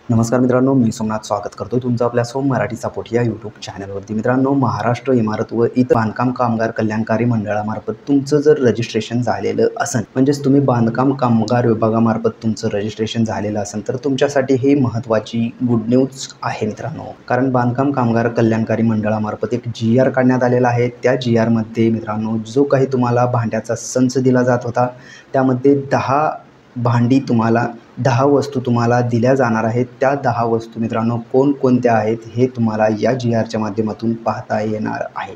नमस्कार मित्रांनो, मी सोमनाथ स्वागत करतो तुमचं आपल्या सोम मराठी सपोर्ट या यूट्यूब चॅनलवरती। मित्रांनो, महाराष्ट्र इमारत व इतर बांधकाम कामगार कल्याणकारी मंडळामार्फत तुमचं जर रजिस्ट्रेशन झालेलं असेल, म्हणजेच तुम्ही बांधकाम कामगार विभागामार्फत तुमचं रजिस्ट्रेशन झालेलं असेल, तर तुमच्यासाठी हे महत्त्वाची गुड न्यूज आहे मित्रांनो। कारण बांधकाम कामगार कल्याणकारी मंडळामार्फत एक GR काढण्यात आलेला आहे। त्या GR मध्ये मित्रांनो, जो काही तुम्हाला भांड्याचा संच दिला जात होता, त्यामध्ये 10 भांडी तुम्हाला 10 वस्तू तुम्हाला दिल्या जाणार आहेत। त्या 10 वस्तू मित्रांनो कोणकोणत्या आहेत हे तुम्हाला या GRच्या माध्यमातून पाहता येणार आहे।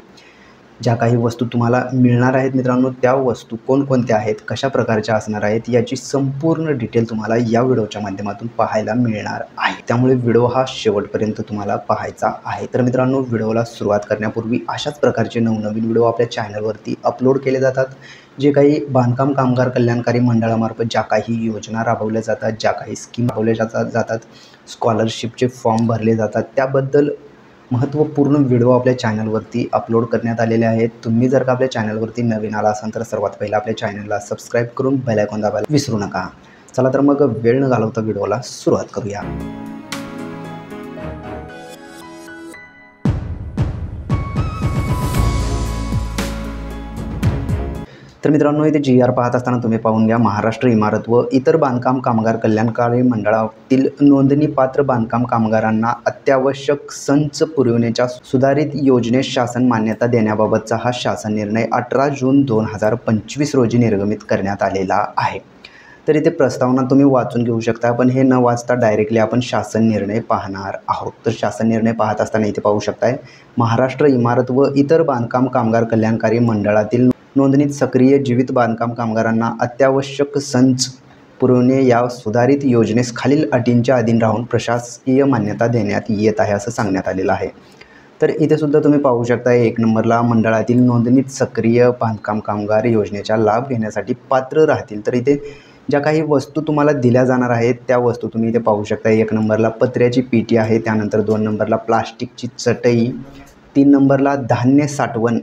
ज्या काही वस्तू तुम्हाला मिळणार आहेत मित्रांनो, त्या वस्तू कोणकोणत्या आहेत, कशा प्रकारच्या असणार आहेत, याची संपूर्ण डिटेल तुम्हाला या व्हिडिओच्या माध्यमातून पाहायला मिळणार आहे। त्यामुळे व्हिडिओ हा शेवटपर्यंत तुम्हाला पाहायचा आहे। तर मित्रांनो, व्हिडिओला सुरुवात करण्यापूर्वी अशाच प्रकारचे नवनवीन व्हिडिओ आपल्या चॅनलवरती अपलोड केले जातात। जे काही बांधकाम कामगार कल्याणकारी मंडळामार्फत ज्या काही योजना राबवल्या जातात, ज्या काही स्कीम राबवल्या जातात, स्कॉलरशिपचे फॉर्म भरले जातात, त्याबद्दल महत्त्वपूर्ण व्हिडिओ आपल्या चॅनलवरती अपलोड करण्यात आलेले आहेत। तुम्ही जर का आपल्या चॅनलवरती नवीन आला असाल तर सर्वात पहिला आपल्या चॅनलला सबस्क्राईब करून बेल आयकॉन दाबायला विसरू नका। चला तर मग वेळ न घालवता व्हिडिओला सुरुवात करूया। तर मित्रांनो, इथे GR पाहत असताना तुम्ही पाहून घ्या, महाराष्ट्र इमारत व इतर बांधकाम कामगार कल्याणकारी मंडळातील नोंदणीपात्र बांधकाम कामगारांना अत्यावश्यक संच पुरवण्याच्या सुधारित योजनेस शासन मान्यता देण्याबाबतचा हा शासन निर्णय 18 जून 2025 रोजी निर्गमित करण्यात आलेला आहे। तर इथे प्रस्तावना तुम्ही वाचून घेऊ शकता, पण हे न वाचता डायरेक्टली आपण शासन निर्णय पाहणार आहोत। तर शासन निर्णय पाहत असताना इथे पाहू शकताय, महाराष्ट्र इमारत व इतर बांधकाम कामगार कल्याणकारी मंडळातील नोंदणीत सक्रिय जीवित बांधकाम कामगारांना अत्यावश्यक संच पुरवणे या सुधारित योजनेस खालील अटींच्या अधीन राहून प्रशासकीय मान्यता देण्यात येत आहे, असं सांगण्यात आलेलं आहे। तर इथे सुद्धा तुम्ही पाहू शकता, 1 नंबरला मंडळातील नोंदणीत सक्रिय बांधकाम कामगार योजनेचा लाभ घेण्यासाठी पात्र राहतील। तर इथे ज्या काही वस्तू तुम्हाला दिल्या जाणार आहेत त्या वस्तू तुम्ही इथे पाहू शकता। 1 नंबरला पत्र्याची पेटी आहे, त्यानंतर 2 नंबरला प्लास्टिकची चटई, 3 नंबरला धान्य साठवण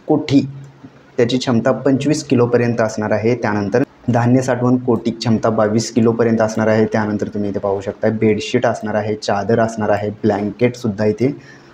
कोठी, त्याची क्षमता 25 किलोपर्यंत असणार आहे। त्यानंतर धान्य साठवण कोटी क्षमता 22 किलोपर्यंत असणार आहे। त्यानंतर तुम्ही इथे पाहू शकता, बेडशीट असणार आहे, चादर असणार आहे, ब्लँकेटसुद्धा इथे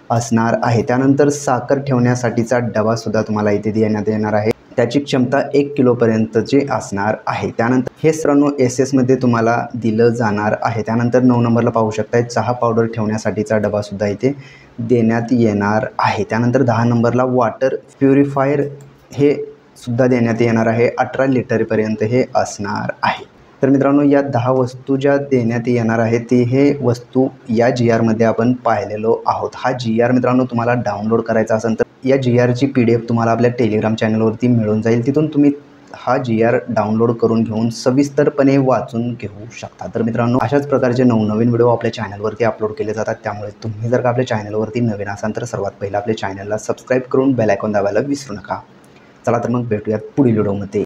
असणार आहे। त्यानंतर साखर ठेवण्यासाठीचा डबासुद्धा तुम्हाला इथे देण्यात येणार आहे, त्याची क्षमता 1 किलोपर्यंतची असणार आहे। त्यानंतर हे सर्व SS मध्ये तुम्हाला दिलं जाणार आहे। त्यानंतर 9 नंबरला पाहू शकता, चहा पावडर ठेवण्यासाठीचा डबासुद्धा इथे देण्यात येणार आहे। त्यानंतर 10 नंबरला वॉटर प्युरिफायर हे सुद्धा देण्यात येणार आहे, 18 लिटरपर्यंत हे असणार आहे। तर मित्रांनो, या 10 वस्तू ज्या देण्यात येणार आहेत ते हे वस्तू या GR मध्ये आपण पाहिलेलो आहोत। हा GR मित्रांनो तुम्हाला डाउनलोड करायचा असेल तर या GRची PDF तुम्हाला आपल्या टेलिग्राम चॅनलवरती मिळून जाईल। तिथून तुम्ही हा GR डाउनलोड करून घेऊन सविस्तरपणे वाचून घेऊ शकता। तर मित्रांनो, अशाच प्रकारचे नवनवीन व्हिडिओ आपल्या चॅनलवरती अपलोड केले जातात। त्यामुळे तुम्ही जर का आपल्या चॅनलवरती नवीन असाल तर सर्वात पहिला आपल्या चॅनलला सबस्क्राईब करून बेल आयकॉन दाबायला विसरू नका। चला तर मग भेटूयात पुढील व्हिडिओमध्ये।